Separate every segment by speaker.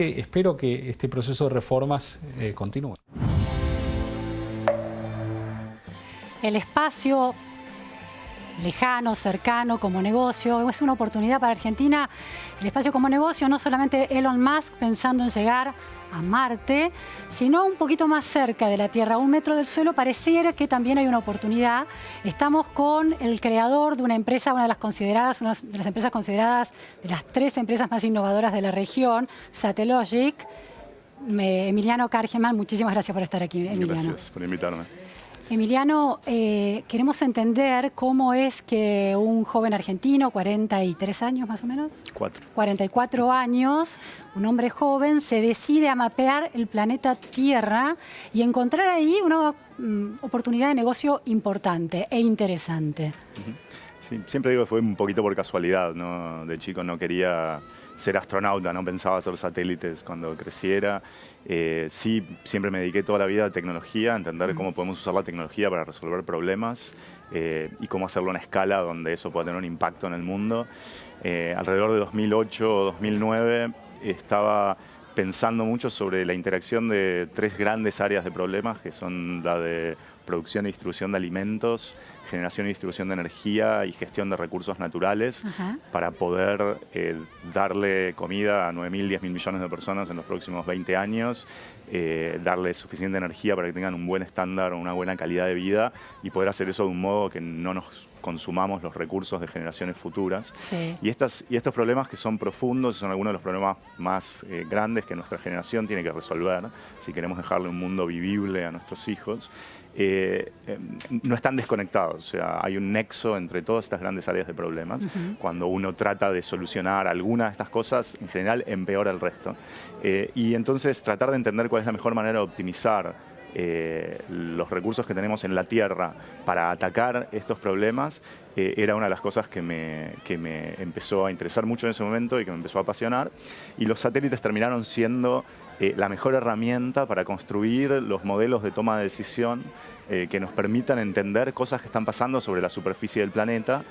Speaker 1: Espero que este proceso de reformas continúe.
Speaker 2: El espacio lejano, cercano, como negocio, es una oportunidad para Argentina. El espacio como negocio, no solamente Elon Musk pensando en llegar a Marte, sino un poquito más cerca de la Tierra, a 1 metro del suelo, pareciera que también hay una oportunidad. Estamos con el creador de una empresa, una de las empresas consideradas de las 3 empresas más innovadoras de la región, Satellogic. Emiliano Kargeman, muchísimas gracias por estar aquí, Emiliano.
Speaker 3: Gracias por invitarme.
Speaker 2: Emiliano, queremos entender cómo es que un joven argentino, 43 años más o menos, 44 años, un hombre joven, se decide a mapear el planeta Tierra y encontrar ahí una oportunidad de negocio importante e interesante.
Speaker 3: Sí, siempre digo que fue un poquito por casualidad, ¿no? De chico no quería ser astronauta, no pensaba hacer satélites cuando creciera. Sí, siempre me dediqué toda la vida a tecnología, a entender cómo podemos usar la tecnología para resolver problemas y cómo hacerlo en escala donde eso pueda tener un impacto en el mundo. Alrededor de 2008 o 2009 estaba pensando mucho sobre la interacción de 3 grandes áreas de problemas, que son la de producción y distribución de alimentos, generación y distribución de energía y gestión de recursos naturales, para poder darle comida a 9.000, 10.000 millones de personas en los próximos 20 años, darle suficiente energía para que tengan un buen estándar, una buena calidad de vida y poder hacer eso de un modo que no nos consumamos los recursos de generaciones futuras.
Speaker 2: Sí.
Speaker 3: Y estos problemas que son profundos, son algunos de los problemas más grandes que nuestra generación tiene que resolver si queremos dejarle un mundo vivible a nuestros hijos. No están desconectados, o sea, hay un nexo entre todas estas grandes áreas de problemas. Cuando uno trata de solucionar alguna de estas cosas, en general empeora el resto. Y entonces tratar de entender cuál es la mejor manera de optimizar los recursos que tenemos en la Tierra para atacar estos problemas era una de las cosas que me empezó a interesar mucho en ese momento y que me empezó a apasionar. Y los satélites terminaron siendo la mejor herramienta para construir los modelos de toma de decisión que nos permitan entender cosas que están pasando sobre la superficie del planeta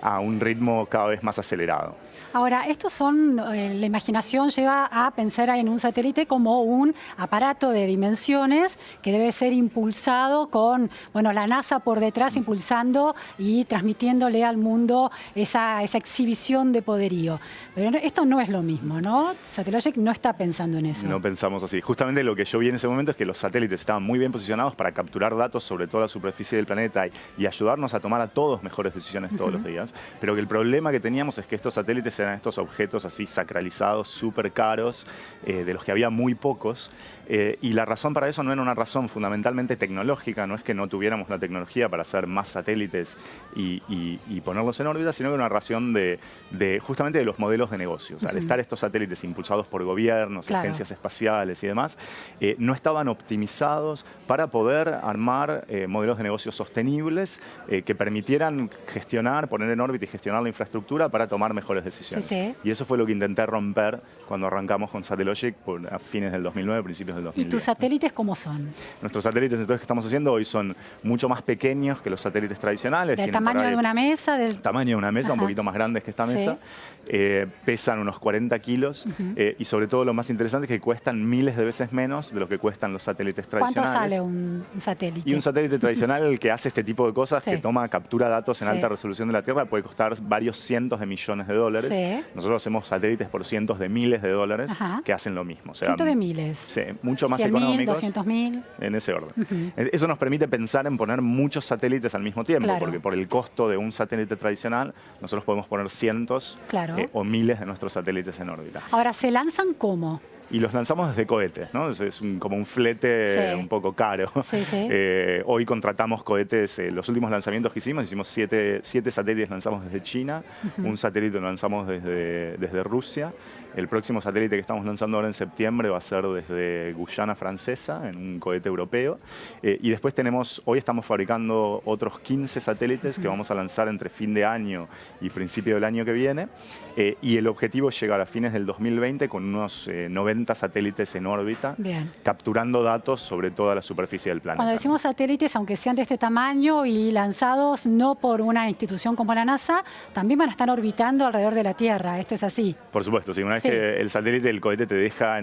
Speaker 3: a un ritmo cada vez más acelerado.
Speaker 2: Ahora, estos son, la imaginación lleva a pensar en un satélite como un aparato de dimensiones que debe ser impulsado con, bueno, la NASA por detrás impulsando y transmitiéndole al mundo esa exhibición de poderío. Pero esto no es lo mismo, ¿no? Satellogic no está pensando en eso.
Speaker 3: No pensamos así. Justamente lo que yo vi en ese momento es que los satélites estaban muy bien posicionados para capturar datos sobre toda la superficie del planeta y ayudarnos a tomar a todos mejores decisiones todos los días. Pero que el problema que teníamos es que estos satélites eran estos objetos así sacralizados, súper caros, de los que había muy pocos. Y la razón para eso no era una razón fundamentalmente tecnológica, no es que no tuviéramos la tecnología para hacer más satélites y ponerlos en órbita, sino que era una razón justamente de los modelos de negocios. Al estar estos satélites impulsados por gobiernos, agencias espaciales y demás, no estaban optimizados para poder armar modelos de negocios sostenibles que permitieran gestionar, poner en órbita y gestionar la infraestructura para tomar mejores decisiones. Y eso fue lo que intenté romper cuando arrancamos con Satellogic a fines del 2009, principios del 2010.
Speaker 2: ¿Y tus satélites cómo son?
Speaker 3: Nuestros satélites entonces que estamos haciendo hoy son mucho más pequeños que los satélites tradicionales.
Speaker 2: ¿Del tamaño de una mesa?
Speaker 3: Del tamaño de una mesa, un poquito más grandes que esta mesa. Pesan unos 40 kilos y sobre todo lo más interesante es que cuestan miles de veces menos de lo que cuestan los satélites tradicionales.
Speaker 2: ¿Cuánto sale un satélite?
Speaker 3: Y un satélite tradicional que hace este tipo de cosas, que captura datos en alta resolución de la Tierra, puede costar varios cientos de millones de dólares. Nosotros hacemos satélites por cientos de miles de dólares que hacen lo mismo. O sea,
Speaker 2: cientos de miles.
Speaker 3: Sí, mucho más
Speaker 2: 100.000,
Speaker 3: económicos.
Speaker 2: 200.000.
Speaker 3: En ese orden. Eso nos permite pensar en poner muchos satélites al mismo tiempo, porque por el costo de un satélite tradicional, nosotros podemos poner cientos o miles de nuestros satélites en órbita.
Speaker 2: Ahora, ¿se lanzan cómo?
Speaker 3: Y los lanzamos desde cohetes, ¿no? Es como un flete un poco caro. Hoy contratamos cohetes, los últimos lanzamientos que hicimos 7 satélites lanzamos desde China, un satélite lo lanzamos desde Rusia. El próximo satélite que estamos lanzando ahora en septiembre va a ser desde Guyana Francesa, en un cohete europeo. Y después hoy estamos fabricando otros 15 satélites que vamos a lanzar entre fin de año y principio del año que viene. Y el objetivo es llegar a fines del 2020 con unos 90 50 satélites en órbita,
Speaker 2: Bien.
Speaker 3: capturando datos sobre toda la superficie del planeta.
Speaker 2: Cuando decimos satélites, aunque sean de este tamaño y lanzados no por una institución como la NASA, también van a estar orbitando alrededor de la Tierra. ¿Esto es así?
Speaker 3: Por supuesto, sí. Una vez
Speaker 2: Sí.
Speaker 3: que el satélite, el cohete te deja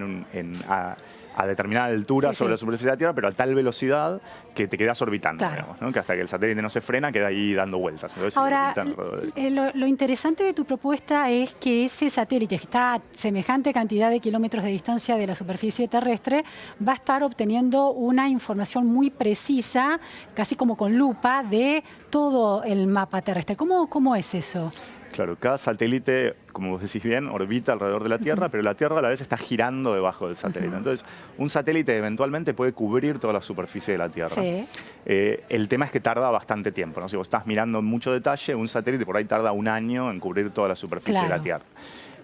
Speaker 3: a determinada altura
Speaker 2: Sí,
Speaker 3: sobre
Speaker 2: sí.
Speaker 3: la superficie de la Tierra, pero a tal velocidad que te quedas orbitando,
Speaker 2: Claro.
Speaker 3: digamos, ¿no? Que hasta que el satélite no se frena, queda ahí dando vueltas. Entonces,
Speaker 2: Ahora,
Speaker 3: orbita alrededor del-
Speaker 2: lo interesante de tu propuesta es que ese satélite, que está a semejante cantidad de kilómetros de distancia de la superficie terrestre, va a estar obteniendo una información muy precisa, casi como con lupa, de todo el mapa terrestre. ¿Cómo es eso?
Speaker 3: Claro, cada satélite, como vos decís bien, orbita alrededor de la Tierra, pero la Tierra a la vez está girando debajo del satélite. Entonces, un satélite eventualmente puede cubrir toda la superficie de la Tierra.
Speaker 2: Sí.
Speaker 3: El tema es que tarda bastante tiempo, ¿no? Si vos estás mirando en mucho detalle, un satélite por ahí tarda un año en cubrir toda la superficie de
Speaker 2: Claro.
Speaker 3: la Tierra.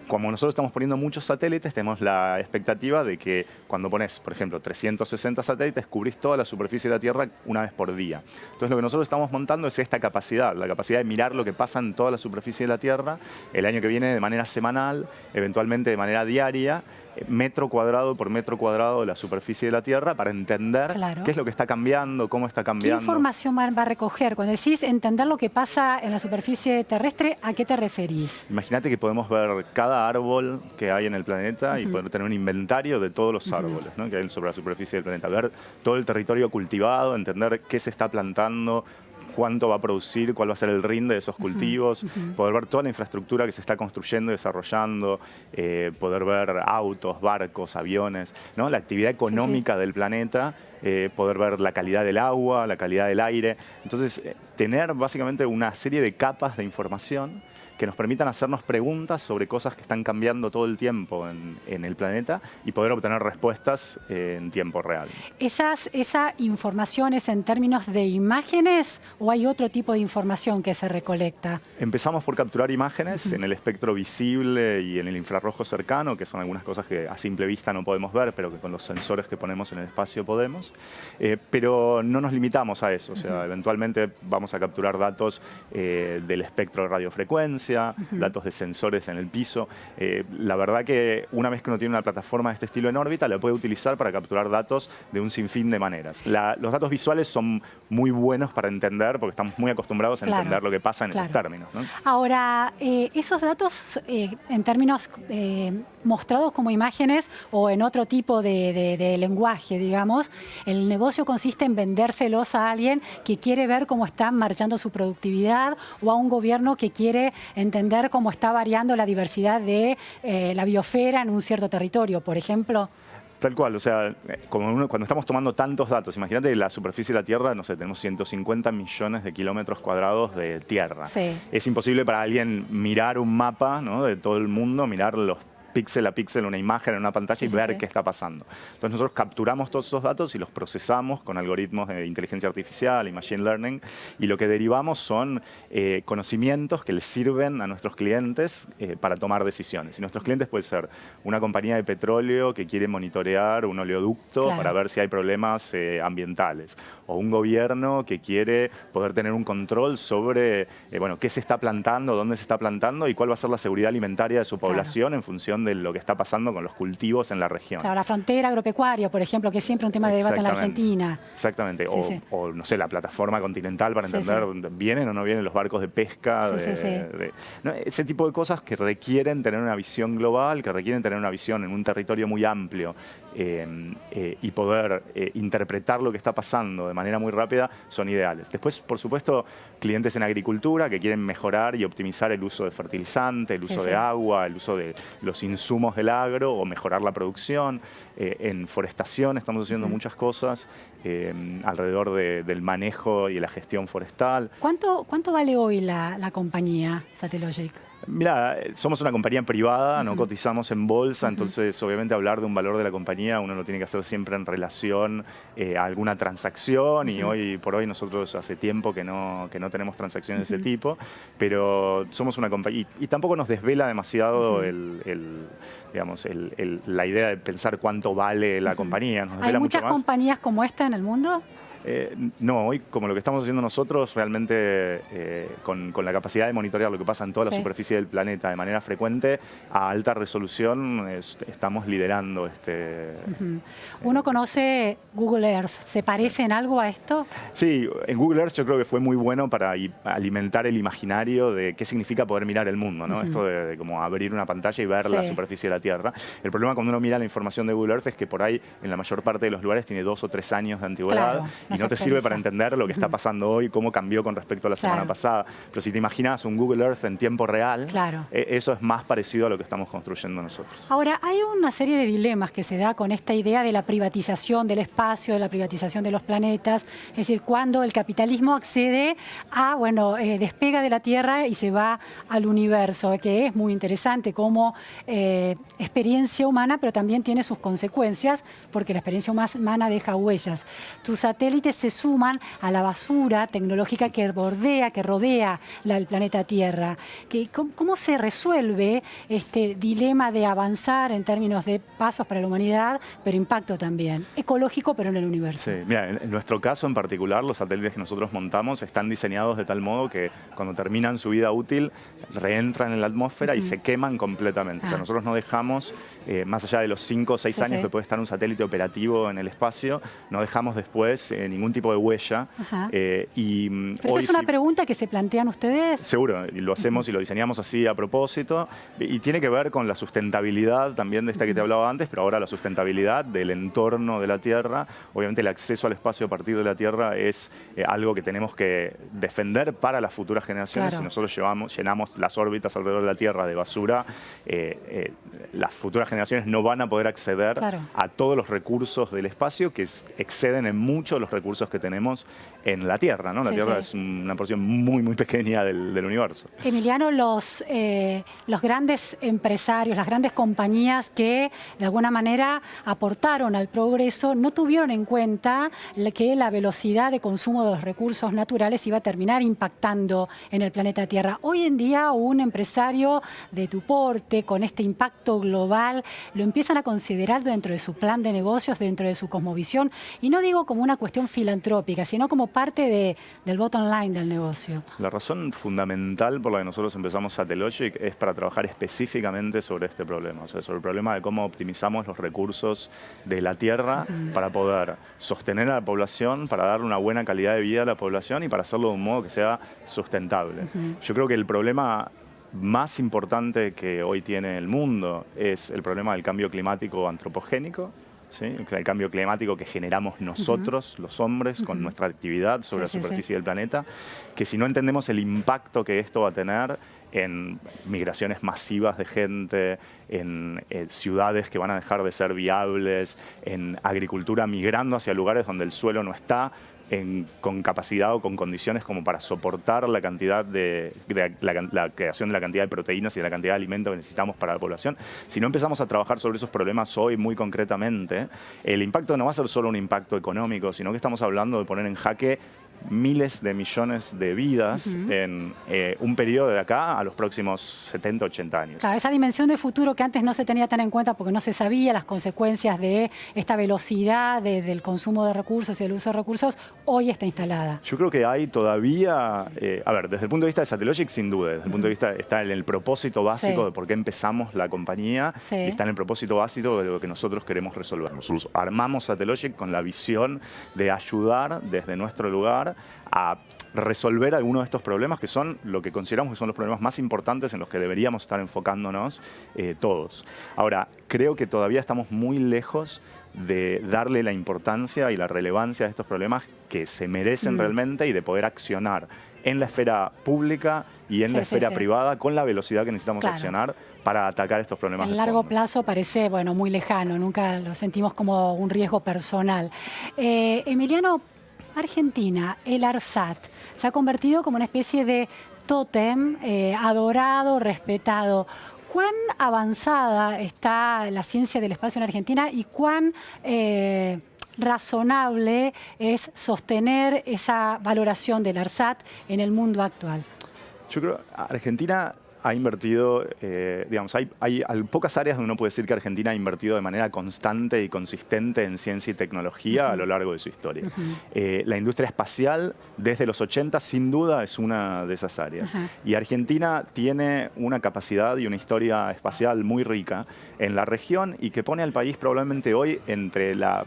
Speaker 3: Como nosotros estamos poniendo muchos satélites, tenemos la expectativa de que cuando pones, por ejemplo, 360 satélites, cubrís toda la superficie de la Tierra una vez por día. Entonces, lo que nosotros estamos montando es esta capacidad, la capacidad de mirar lo que pasa en toda la superficie de la Tierra el año que viene de manera semanal, eventualmente de manera diaria, metro cuadrado por metro cuadrado de la superficie de la Tierra para entender
Speaker 2: Claro.
Speaker 3: qué es lo que está cambiando, cómo está
Speaker 2: ¿Qué
Speaker 3: cambiando.
Speaker 2: información va a recoger? Cuando decís entender lo que pasa en la superficie terrestre, ¿a qué te referís?
Speaker 3: Imagínate que podemos ver cada árbol que hay en el planeta y poder tener un inventario de todos los árboles, ¿no? que hay sobre la superficie del planeta. Ver todo el territorio cultivado, entender qué se está plantando, cuánto va a producir, cuál va a ser el rinde de esos cultivos, poder ver toda la infraestructura que se está construyendo y desarrollando, poder ver autos, barcos, aviones, ¿no? La actividad económica del planeta, poder ver la calidad del agua, la calidad del aire. Entonces, tener básicamente una serie de capas de información que nos permitan hacernos preguntas sobre cosas que están cambiando todo el tiempo en el planeta y poder obtener respuestas en tiempo real.
Speaker 2: ¿Esa información es en términos de imágenes o hay otro tipo de información que se recolecta?
Speaker 3: Empezamos por capturar imágenes en el espectro visible y en el infrarrojo cercano, que son algunas cosas que a simple vista no podemos ver, pero que con los sensores que ponemos en el espacio podemos. Pero no nos limitamos a eso, o sea, eventualmente vamos a capturar datos del espectro de radiofrecuencia, datos de sensores en el piso. La verdad que una vez que uno tiene una plataforma de este estilo en órbita, la puede utilizar para capturar datos de un sinfín de maneras. Los datos visuales son muy buenos para entender, porque estamos muy acostumbrados a
Speaker 2: Claro,
Speaker 3: entender lo que pasa en
Speaker 2: claro.
Speaker 3: esos términos, ¿no?
Speaker 2: Ahora, esos datos en términos mostrados como imágenes o en otro tipo de lenguaje, digamos, el negocio consiste en vendérselos a alguien que quiere ver cómo está marchando su productividad o a un gobierno que quiere entender cómo está variando la diversidad de la biosfera en un cierto territorio, por ejemplo.
Speaker 3: Tal cual, o sea, cuando estamos tomando tantos datos, imagínate la superficie de la Tierra, no sé, tenemos 150 millones de kilómetros cuadrados de tierra.
Speaker 2: Sí.
Speaker 3: Es imposible para alguien mirar un mapa, ¿no?, de todo el mundo, mirar los píxel a píxel una imagen en una pantalla y ver qué está pasando. Entonces nosotros capturamos todos esos datos y los procesamos con algoritmos de inteligencia artificial y machine learning, y lo que derivamos son conocimientos que les sirven a nuestros clientes para tomar decisiones. Y nuestros clientes pueden ser una compañía de petróleo que quiere monitorear un oleoducto para ver si hay problemas ambientales, o un gobierno que quiere poder tener un control sobre bueno, qué se está plantando, dónde se está plantando y cuál va a ser la seguridad alimentaria de su población en función de lo que está pasando con los cultivos en la región.
Speaker 2: Claro, la frontera agropecuaria, por ejemplo, que es siempre un tema de debate en la Argentina.
Speaker 3: Exactamente.
Speaker 2: Sí,
Speaker 3: o, no sé, la plataforma continental para entender vienen o no vienen los barcos de pesca. ¿No? Ese tipo de cosas que requieren tener una visión global, que requieren tener una visión en un territorio muy amplio y poder interpretar lo que está pasando de manera muy rápida, son ideales. Después, por supuesto, clientes en agricultura que quieren mejorar y optimizar el uso de fertilizante, el uso de agua, el uso de los insumos del agro o mejorar la producción. En forestación estamos haciendo muchas cosas alrededor del manejo y la gestión forestal.
Speaker 2: ¿Cuánto vale hoy la compañía Satellogic?
Speaker 3: Mira, somos una compañía privada, no cotizamos en bolsa, entonces obviamente hablar de un valor de la compañía uno lo tiene que hacer siempre en relación a alguna transacción y hoy por hoy nosotros hace tiempo que no tenemos transacciones de ese tipo, pero somos una compañía y tampoco nos desvela demasiado la idea de pensar cuánto vale la compañía. Nos
Speaker 2: ¿Hay
Speaker 3: desvela
Speaker 2: muchas
Speaker 3: mucho más.
Speaker 2: compañías como esta en el mundo?
Speaker 3: No, hoy como lo que estamos haciendo nosotros, realmente con la capacidad de monitorear lo que pasa en toda la superficie del planeta de manera frecuente, a alta resolución, estamos liderando este...
Speaker 2: Uno conoce Google Earth, ¿se parece en algo a esto?
Speaker 3: Sí, en Google Earth yo creo que fue muy bueno para alimentar el imaginario de qué significa poder mirar el mundo, ¿no? Esto de como abrir una pantalla y ver la superficie de la Tierra. El problema cuando uno mira la información de Google Earth es que por ahí, en la mayor parte de los lugares, tiene 2 o 3 años de antigüedad y no te sirve para entender lo que está pasando hoy, cómo cambió con respecto a la semana pasada. Pero si te imaginas un Google Earth en tiempo real, eso es más parecido a lo que estamos construyendo nosotros.
Speaker 2: Ahora, hay una serie de dilemas que se da con esta idea de la privatización del espacio, de la privatización de los planetas, es decir, cuando el capitalismo accede a, bueno, despega de la Tierra y se va al universo, que es muy interesante como experiencia humana, pero también tiene sus consecuencias, porque la experiencia humana deja huellas. Tus satélites se suman a la basura tecnológica que rodea el planeta Tierra. ¿Cómo se resuelve este dilema de avanzar en términos de pasos para la humanidad, pero impacto también ecológico, pero en el universo?
Speaker 3: Sí, mira, en nuestro caso en particular, los satélites que nosotros montamos están diseñados de tal modo que cuando terminan su vida útil, reentran en la atmósfera y se queman completamente. O sea, nosotros no dejamos, más allá de los 5 o 6 años que puede estar un satélite operativo en el espacio, no dejamos después ningún tipo de huella.
Speaker 2: Pero esa es una pregunta que se plantean ustedes.
Speaker 3: Seguro, y lo hacemos y lo diseñamos así a propósito. Y tiene que ver con la sustentabilidad también de esta que te hablaba antes, pero ahora la sustentabilidad del entorno de la Tierra. Obviamente el acceso al espacio a partir de la Tierra es algo que tenemos que defender para las futuras generaciones. Si nosotros llenamos las órbitas alrededor de la Tierra de basura, las futuras generaciones no van a poder acceder a todos los recursos del espacio que exceden en mucho los recursos que tenemos en la Tierra, ¿no? La Tierra es una porción muy, muy pequeña del universo.
Speaker 2: Emiliano, los grandes empresarios, las grandes compañías que de alguna manera aportaron al progreso, no tuvieron en cuenta que la velocidad de consumo de los recursos naturales iba a terminar impactando en el planeta Tierra. Hoy en día un empresario de tu porte, con este impacto global, lo empiezan a considerar dentro de su plan de negocios, dentro de su cosmovisión, y no digo como una cuestión filantrópica, sino como parte del bottom line del negocio.
Speaker 3: La razón fundamental por la que nosotros empezamos Satellogic es para trabajar específicamente sobre este problema, o sea, sobre el problema de cómo optimizamos los recursos de la Tierra para poder sostener a la población, para dar una buena calidad de vida a la población y para hacerlo de un modo que sea sustentable. Yo creo que el problema más importante que hoy tiene el mundo es el problema del cambio climático antropogénico, ¿sí? El cambio climático que generamos nosotros, los hombres, con nuestra actividad sobre la superficie del planeta, que si no entendemos el impacto que esto va a tener en migraciones masivas de gente, en ciudades que van a dejar de ser viables, en agricultura migrando hacia lugares donde el suelo no está con capacidad o con condiciones como para soportar la cantidad la creación de la cantidad de proteínas y de la cantidad de alimento que necesitamos para la población. Si no empezamos a trabajar sobre esos problemas hoy muy concretamente, el impacto no va a ser solo un impacto económico, sino que estamos hablando de poner en jaque miles de millones de vidas en un periodo de acá a los próximos 70, 80 años.
Speaker 2: Claro, esa dimensión de futuro que antes no se tenía tan en cuenta porque no se sabía las consecuencias de esta velocidad del consumo de recursos y del uso de recursos, hoy está instalada.
Speaker 3: Yo creo que hay todavía, a ver, desde el punto de vista de Satellogic, sin duda, desde el punto de vista, está en el propósito básico de por qué empezamos la compañía, y está en el propósito básico de lo que nosotros queremos resolver. Nosotros armamos Satellogic con la visión de ayudar desde nuestro lugar a resolver algunos de estos problemas que son lo que consideramos que son los problemas más importantes en los que deberíamos estar enfocándonos todos. Ahora, creo que todavía estamos muy lejos de darle la importancia y la relevancia a estos problemas que se merecen realmente y de poder accionar en la esfera pública y en la esfera privada con la velocidad que necesitamos accionar para atacar estos problemas.
Speaker 2: En largo plazo parece, bueno, muy lejano, nunca lo sentimos como un riesgo personal. Emiliano, Argentina, el ARSAT, se ha convertido como una especie de tótem adorado, respetado. ¿Cuán avanzada está la ciencia del espacio en Argentina y cuán razonable es sostener esa valoración del ARSAT en el mundo actual?
Speaker 3: Yo creo que Argentina ha invertido, digamos, hay pocas áreas donde uno puede decir que Argentina ha invertido de manera constante y consistente en ciencia y tecnología a lo largo de su historia. La industria espacial, desde los 80, sin duda, es una de esas áreas. Y Argentina tiene una capacidad y una historia espacial muy rica en la región y que pone al país probablemente hoy entre la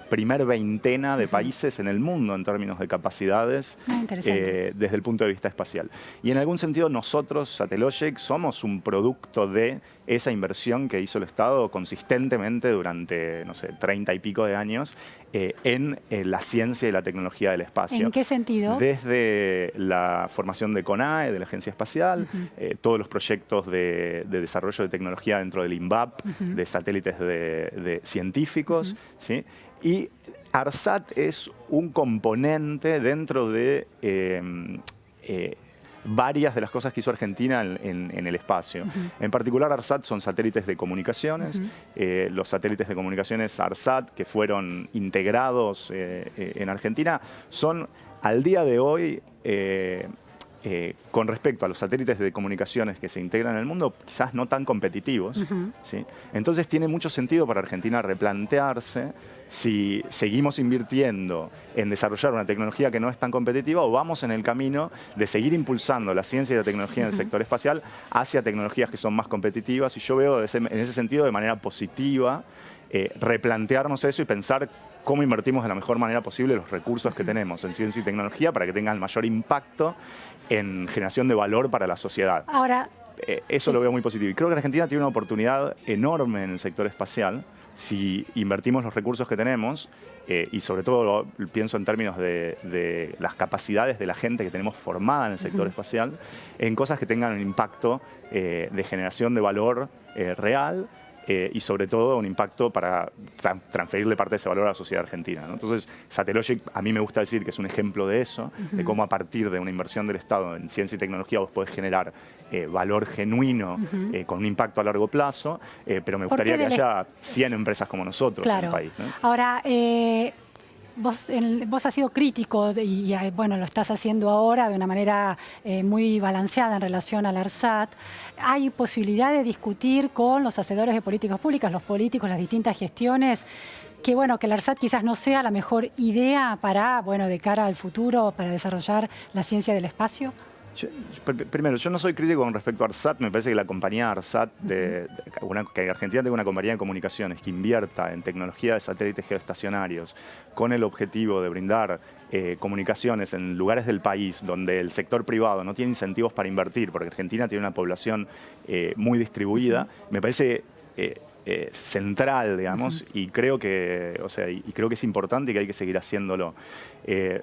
Speaker 3: primer veintena de países en el mundo en términos de capacidades desde el punto de vista espacial. Y en algún sentido nosotros, Satellogic, somos un producto de esa inversión que hizo el Estado consistentemente durante, no sé, 30 y pico de años en la ciencia y la tecnología del espacio.
Speaker 2: ¿En qué sentido?
Speaker 3: Desde la formación de CONAE, de la Agencia Espacial, todos los proyectos de desarrollo de tecnología dentro del INVAP, de satélites de científicos, ¿sí? Y ARSAT es un componente dentro de varias de las cosas que hizo Argentina en el espacio. En particular, ARSAT son satélites de comunicaciones. Los satélites de comunicaciones ARSAT que fueron integrados en Argentina son, al día de hoy, con respecto a los satélites de comunicaciones que se integran en el mundo, quizás no tan competitivos. ¿Sí? Entonces tiene mucho sentido para Argentina replantearse si seguimos invirtiendo en desarrollar una tecnología que no es tan competitiva o vamos en el camino de seguir impulsando la ciencia y la tecnología en el sector espacial hacia tecnologías que son más competitivas. Y yo veo en ese sentido de manera positiva replantearnos eso y pensar cómo invertimos de la mejor manera posible los recursos que tenemos en ciencia y tecnología para que tengan el mayor impacto en generación de valor para la sociedad.
Speaker 2: Ahora,
Speaker 3: eso lo veo muy positivo. Y creo que Argentina tiene una oportunidad enorme en el sector espacial si invertimos los recursos que tenemos y sobre todo pienso en términos de las capacidades de la gente que tenemos formada en el sector espacial, en cosas que tengan un impacto de generación de valor real y sobre todo un impacto para transferirle parte de ese valor a la sociedad argentina, ¿no? Entonces, Satellogic a mí me gusta decir que es un ejemplo de eso, de cómo a partir de una inversión del Estado en ciencia y tecnología vos podés generar valor genuino con un impacto a largo plazo, pero me gustaría que haya 100 empresas como nosotros en el país, ¿no?
Speaker 2: Ahora, vos has sido crítico y bueno, lo estás haciendo ahora de una manera muy balanceada en relación al ARSAT. ¿Hay posibilidad de discutir con los hacedores de políticas públicas, los políticos, las distintas gestiones, que bueno, que el ARSAT quizás no sea la mejor idea para, bueno, de cara al futuro, para desarrollar la ciencia del espacio?
Speaker 3: Primero, yo no soy crítico con respecto a ARSAT. Me parece que la compañía ARSAT, que Argentina tenga una compañía de comunicaciones que invierta en tecnología de satélites geoestacionarios con el objetivo de brindar comunicaciones en lugares del país donde el sector privado no tiene incentivos para invertir, porque Argentina tiene una población muy distribuida, me parece central, digamos, y creo que, creo que es importante y que hay que seguir haciéndolo.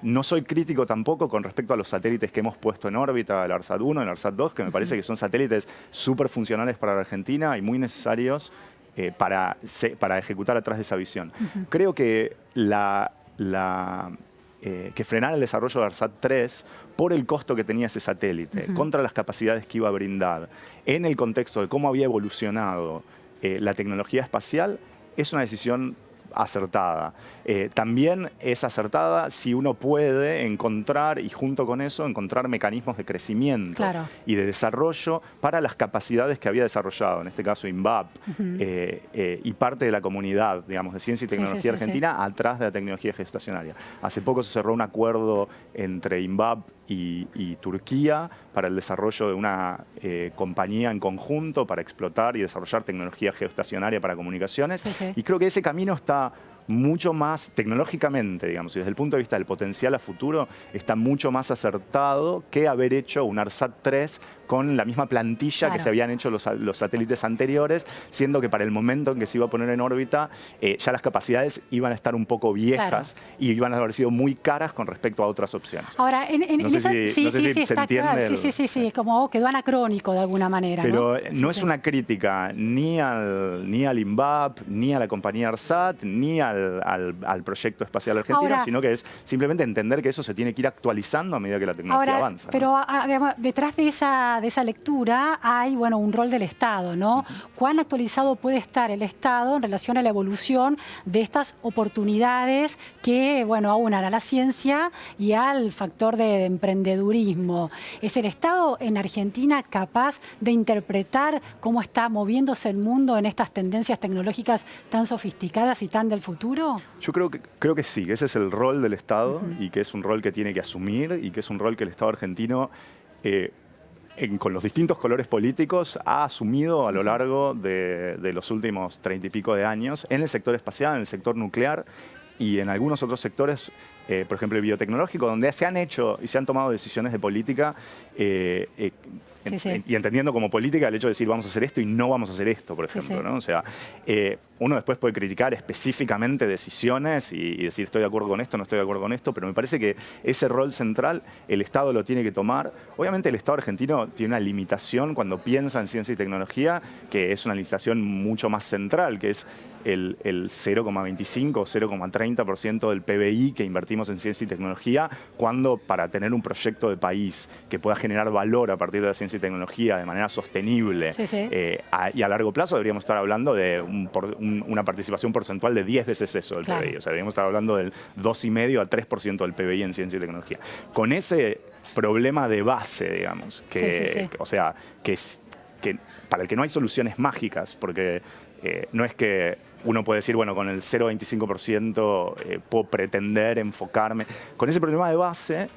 Speaker 3: No soy crítico tampoco con respecto a los satélites que hemos puesto en órbita, el ARSAT 1, el ARSAT 2, que me parece que son satélites súper funcionales para la Argentina y muy necesarios para ejecutar atrás de esa visión. Creo que que frenar el desarrollo de ARSAT 3 por el costo que tenía ese satélite, contra las capacidades que iba a brindar, en el contexto de cómo había evolucionado la tecnología espacial, es una decisión acertada. También es acertada si uno puede encontrar, y junto con eso, encontrar mecanismos de crecimiento y de desarrollo para las capacidades que había desarrollado, en este caso INVAP, y parte de la comunidad, digamos, de ciencia y tecnología argentina atrás de la tecnología geoestacionaria. Hace poco se cerró un acuerdo entre INVAP y Turquía para el desarrollo de una compañía en conjunto para explotar y desarrollar tecnología geoestacionaria para comunicaciones. Y creo que ese camino está mucho más tecnológicamente, digamos, y desde el punto de vista del potencial a futuro, está mucho más acertado que haber hecho un ARSAT 3 con la misma plantilla que se habían hecho los satélites anteriores, siendo que para el momento en que se iba a poner en órbita, ya las capacidades iban a estar un poco viejas y iban a haber sido muy caras con respecto a otras opciones.
Speaker 2: Ahora, no sé si está claro. Sí, como quedó anacrónico de alguna manera.
Speaker 3: Pero no es una crítica ni al INVAP, ni a la compañía ARSAT, ni a al proyecto espacial argentino,
Speaker 2: Ahora,
Speaker 3: sino que es simplemente entender que eso se tiene que ir actualizando a medida que la tecnología avanza, ¿no?
Speaker 2: Pero digamos, detrás de esa lectura hay un rol del Estado, ¿no? ¿Cuán actualizado puede estar el Estado en relación a la evolución de estas oportunidades que aunan a la ciencia y al factor de emprendedurismo? ¿Es el Estado en Argentina capaz de interpretar cómo está moviéndose el mundo en estas tendencias tecnológicas tan sofisticadas y tan del futuro?
Speaker 3: Yo creo que sí, que ese es el rol del Estado y que es un rol que tiene que asumir y que es un rol que el Estado argentino, con los distintos colores políticos, ha asumido a lo largo de los últimos 30 y pico de años en el sector espacial, en el sector nuclear y en algunos otros sectores, por ejemplo el biotecnológico, donde se han hecho y se han tomado decisiones de política y entendiendo como política el hecho de decir vamos a hacer esto y no vamos a hacer esto, por ejemplo, ¿no? O sea, uno después puede criticar específicamente decisiones y decir estoy de acuerdo con esto, no estoy de acuerdo con esto, pero me parece que ese rol central el Estado lo tiene que tomar. Obviamente el Estado argentino tiene una limitación cuando piensa en ciencia y tecnología, que es una limitación mucho más central, que es el 0,25 o 0,30% del PBI que invertimos en ciencia y tecnología, cuando para tener un proyecto de país que pueda generar valor a partir de la ciencia y tecnología de manera sostenible y a largo plazo deberíamos estar hablando de una participación porcentual de 10 veces eso del PBI. O sea, deberíamos estar hablando del 2,5 a 3% del PBI en ciencia y tecnología. Con ese problema de base, digamos, o sea, que para el que no hay soluciones mágicas, porque no es que uno puede decir, bueno, con el 0,25% puedo pretender enfocarme. Con ese problema de base,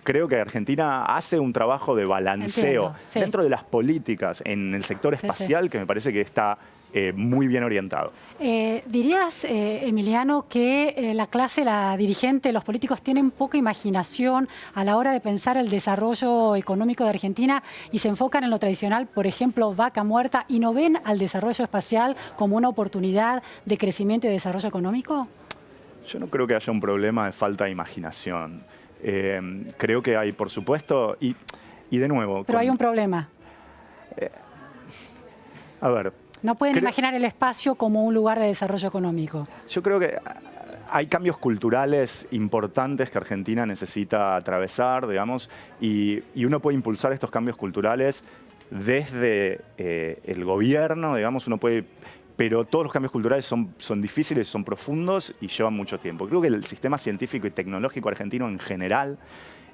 Speaker 3: creo que Argentina hace un trabajo de balanceo dentro de las políticas en el sector espacial que me parece que está muy bien orientado.
Speaker 2: ¿Dirías, Emiliano, que la clase, la dirigente, los políticos tienen poca imaginación a la hora de pensar el desarrollo económico de Argentina y se enfocan en lo tradicional, por ejemplo, vaca muerta, y no ven al desarrollo espacial como una oportunidad de crecimiento y desarrollo económico?
Speaker 3: Yo no creo que haya un problema de falta de imaginación. Creo que hay, por supuesto, y de nuevo...
Speaker 2: Pero hay un problema.
Speaker 3: A ver...
Speaker 2: No pueden imaginar el espacio como un lugar de desarrollo económico.
Speaker 3: Yo creo que hay cambios culturales importantes que Argentina necesita atravesar, digamos, y uno puede impulsar estos cambios culturales desde el gobierno, digamos, uno puede... Pero todos los cambios culturales son difíciles, son profundos y llevan mucho tiempo. Creo que el sistema científico y tecnológico argentino en general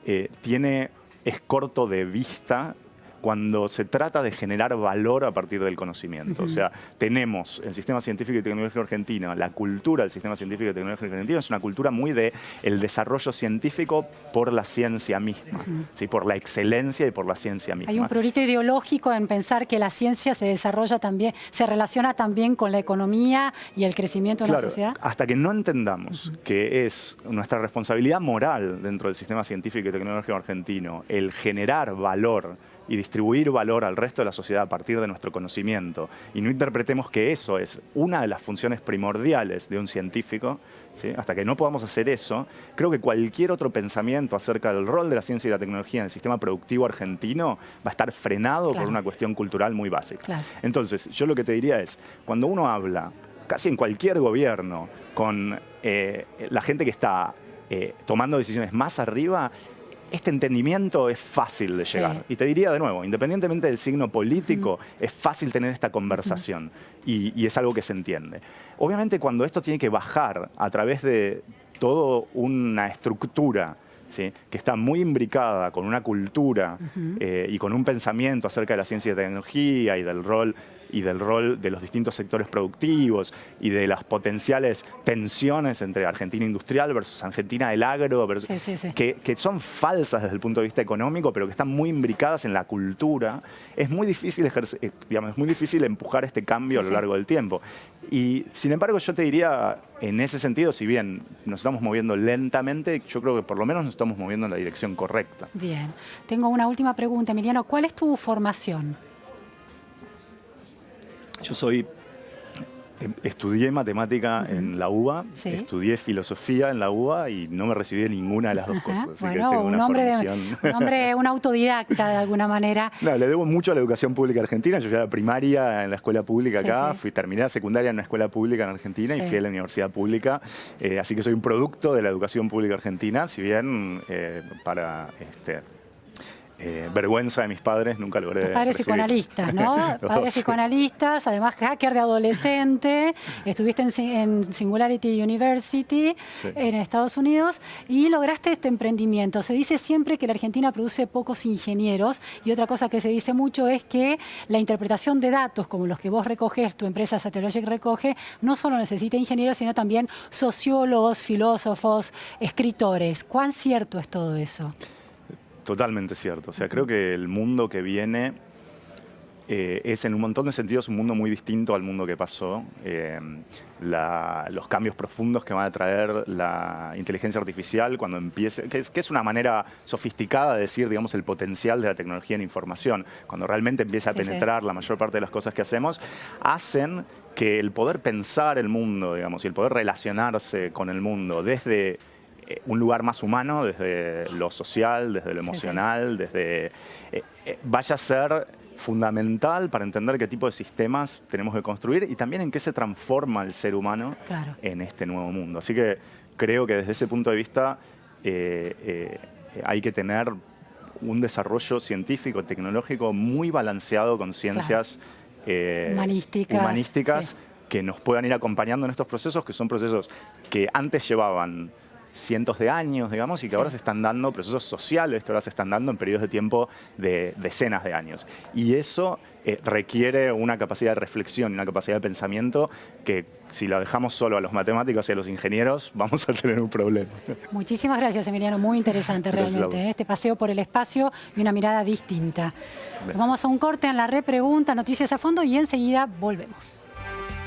Speaker 3: es corto de vista cuando se trata de generar valor a partir del conocimiento. O sea, tenemos el sistema científico y tecnológico argentino, la cultura del sistema científico y tecnológico argentino es una cultura muy de el desarrollo científico por la ciencia misma, ¿sí? Por la excelencia y por la ciencia misma.
Speaker 2: Hay un prurito ideológico en pensar que la ciencia se desarrolla también, se relaciona también con la economía y el crecimiento de una sociedad.
Speaker 3: Hasta que no entendamos que es nuestra responsabilidad moral dentro del sistema científico y tecnológico argentino el generar valor y distribuir valor al resto de la sociedad a partir de nuestro conocimiento, y no interpretemos que eso es una de las funciones primordiales de un científico, ¿sí? Hasta que no podamos hacer eso, creo que cualquier otro pensamiento acerca del rol de la ciencia y la tecnología en el sistema productivo argentino va a estar frenado por una cuestión cultural muy básica. Entonces, yo lo que te diría es, cuando uno habla, casi en cualquier gobierno, con la gente que está tomando decisiones más arriba, este entendimiento es fácil de llegar. Y te diría de nuevo, independientemente del signo político, es fácil tener esta conversación y es algo que se entiende. Obviamente cuando esto tiene que bajar a través de toda una estructura, ¿sí? Que está muy imbricada con una cultura y con un pensamiento acerca de la ciencia y la tecnología y del rol de los distintos sectores productivos y de las potenciales tensiones entre Argentina industrial versus Argentina del agro, que son falsas desde el punto de vista económico, pero que están muy imbricadas en la cultura. Es muy difícil es muy difícil empujar este cambio a lo largo del tiempo. Y sin embargo, yo te diría, en ese sentido, si bien nos estamos moviendo lentamente, yo creo que por lo menos nos estamos moviendo en la dirección correcta.
Speaker 2: Bien. Tengo una última pregunta, Emiliano. ¿Cuál es tu formación?
Speaker 3: Yo soy Estudié matemática en la UBA,
Speaker 2: Sí.
Speaker 3: estudié filosofía en la UBA y no me recibí de ninguna de las dos cosas. Así que
Speaker 2: Bueno,
Speaker 3: tengo una
Speaker 2: un autodidacta de alguna manera.
Speaker 3: No, le debo mucho a la educación pública argentina. Yo ya la primaria en la escuela pública acá, terminé la secundaria en una escuela pública en Argentina y fui a la universidad pública. Así que soy un producto de la educación pública argentina, si bien para vergüenza de mis padres nunca logré
Speaker 2: Tus padres
Speaker 3: recibir.
Speaker 2: psicoanalistas, ¿no? Padres psicoanalistas, además hacker de adolescente, estuviste en Singularity University en Estados Unidos y lograste este emprendimiento. Se dice siempre que la Argentina produce pocos ingenieros y otra cosa que se dice mucho es que la interpretación de datos como los que vos recoges, tu empresa Satellogic recoge, no solo necesita ingenieros, sino también sociólogos, filósofos, escritores. ¿Cuán cierto es todo eso?
Speaker 3: Totalmente cierto. O sea, creo que el mundo que viene es en un montón de sentidos un mundo muy distinto al mundo que pasó. Los cambios profundos que va a traer la inteligencia artificial cuando empiece, que es una manera sofisticada de decir, digamos, el potencial de la tecnología en información, cuando realmente empieza a penetrar la mayor parte de las cosas que hacemos, hacen que el poder pensar el mundo, digamos, y el poder relacionarse con el mundo desde un lugar más humano, desde lo social, desde lo emocional, desde vaya a ser fundamental para entender qué tipo de sistemas tenemos que construir y también en qué se transforma el ser humano en este nuevo mundo. Así que creo que desde ese punto de vista hay que tener un desarrollo científico, tecnológico muy balanceado con ciencias humanísticas que nos puedan ir acompañando en estos procesos, que son procesos que antes llevaban cientos de años, digamos, y que ahora se están dando, procesos sociales que ahora se están dando en periodos de tiempo de decenas de años. Y eso requiere una capacidad de reflexión y una capacidad de pensamiento que si lo dejamos solo a los matemáticos y a los ingenieros, vamos a tener un problema.
Speaker 2: Muchísimas gracias, Emiliano. Muy interesante realmente este paseo por el espacio y una mirada distinta. Nos vamos a un corte en la repregunta, noticias a fondo y enseguida volvemos.